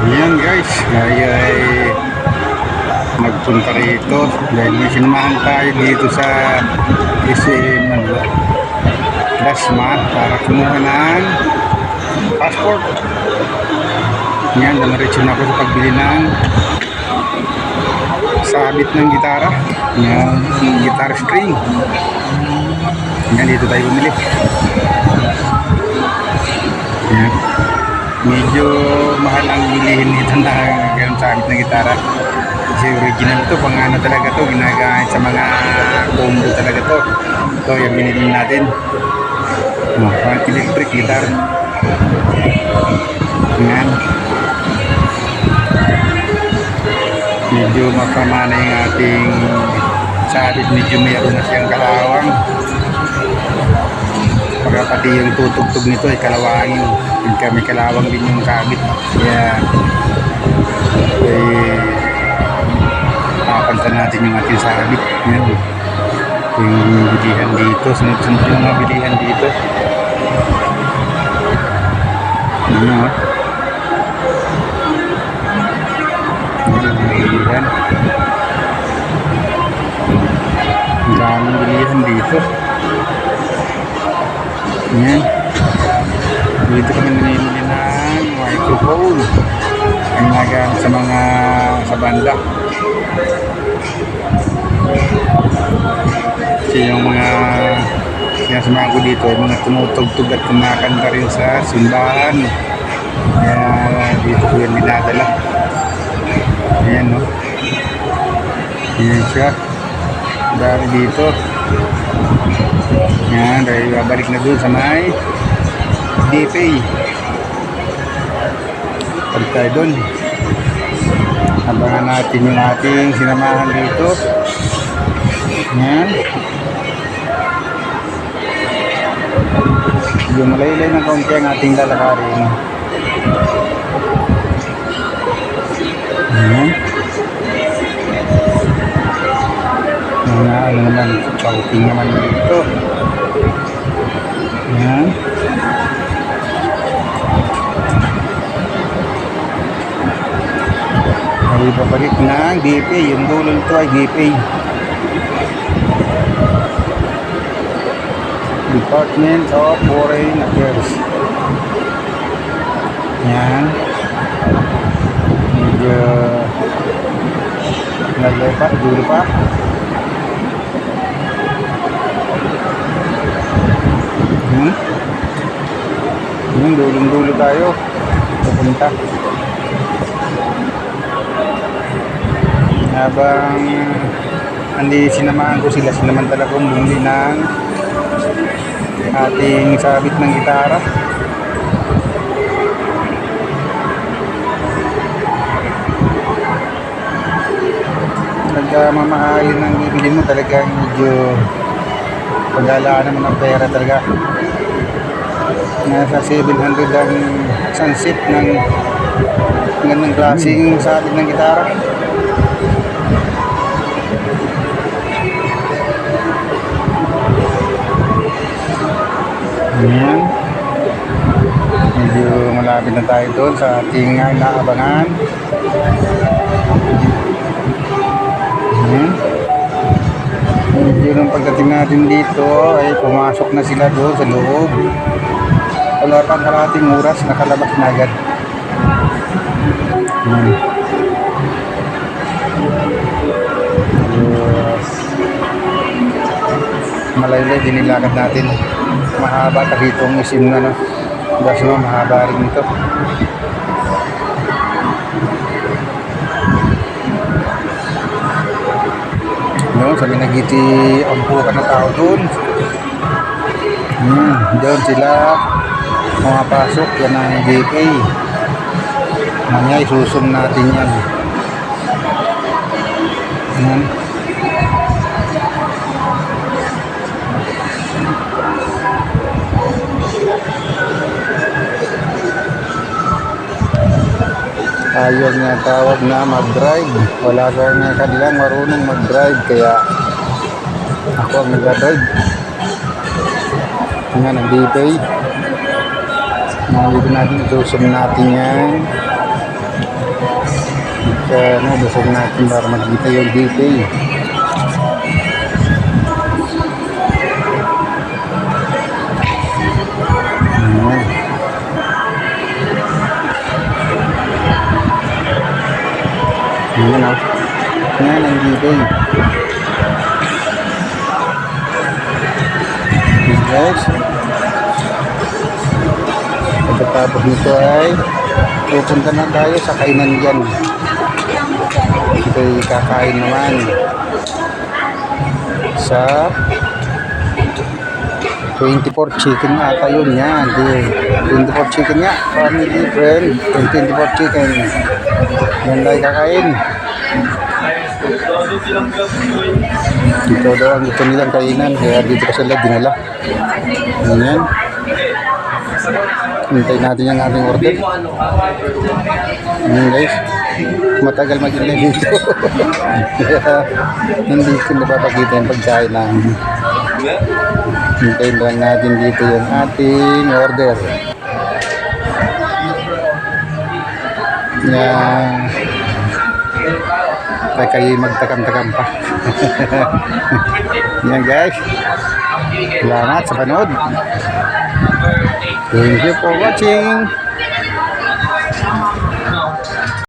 Ayan guys, tayo ay nagpunta rito dahil may sinamahan tayo dito sa SM Dasma para kumuha ng passport. Yan, damiretso na ako sa pagbili ng sabit ng gitara. Yan, guitar string. Yan, dito tayo bumili. Yan. Medyo mahal ang bilihin nito na ganun sabit ng gitara. Kasi original to, pang ano talaga to, ginagamit sa mga combo talaga to. Ito yung binili natin. Pang electric guitar. Yan. Medyo makamana yung ating sabit, medyo mayroon na siyang kalawang. Pagka pati yung tutugtog nito ay kalawangin. May kalawang din yung sabit. Kaya papantan natin yung ating sabit. Yan. Yung bilihan dito, sunod-sunod yung mga bilihan dito. Ano? Bilihan. Ang daming bilihan dito. Yan. Dito kami namimili ng microphone. Ang nagamit sa mga sa banda. Kasi yung mga sinasamahan ko dito ay mga tumutugtog at kumakanta rin sa simbahan. Kaya dito ko yan dinadala. Ayan, no? Ayan siya. Dami dito. Ayan, dahil babalik na doon sa may DPay. Balik tayo doon. Abangan natin yung ating sinamahan dito. Ayan. Yung malaylay ng kaunti ang ating lalakarin. Ayan. Ano naman, chowking naman dito. Ayan. Ay babalik ng DPay. Yung dulo nito ay DPay. Department of Foreign Affairs. Yan. Medyo naglepat, dulo pa. Yung dulong-dulo tayo. Pupunta. Habang hindi sinamahan ko sila, sinamantala kong bumili ng ating sabit ng gitara. Pagka mamahalin ng bibili mo, talagang medyo paghalaan naman ang pera talaga. Nasa 700 ang isang set ng gandang klaseng sabit ng gitara. Ayan. Medyo malapit na tayo doon sa ating inaabangan. Ayan. Medyo nung pagdating natin dito ay pumasok na sila doon sa loob. Wala pang kalahating oras, nakalabas na agad. Ayan. Malaylay din nilakad natin. Mahaba takitong isim na, no? Dasma, mahaba rin ito. No, sabi nagiti ampukan na tao doon. Doon sila pumapasok. Yan ang DPay. Mamaya isusum natin yan. Ayan. Ayaw niya tawag na mag-drive. Wala kang kanilang marunong mag-drive, kaya ako ang nag-drive. Yan ang D-Pay. Nandito natin, zoom natin yan. Zoom natin para makita yung D-Pay. Yan o. Yan ang D-Pay. Guys. Pagkatapos nito ay pupunta na tayo sa kainan dyan. Ito'y kakain naman sa 24 chicken ata yun yan. 24 chicken nga. Family friend. 24 chicken. Yan tayo kakain. Dito daw ang gusto nilang kainan. Kaya dito pa sila dinala. Yan. Hintay natin yung ating order. Yan guys. Matagal mag-ilay dito. Hindi ko napapakita yung pagkain lang. Hintayin lang natin dito yung ating order. Yan. Ay kayo magtakam-takam pa. Yan guys. Salamat sa panood. Thank you for watching.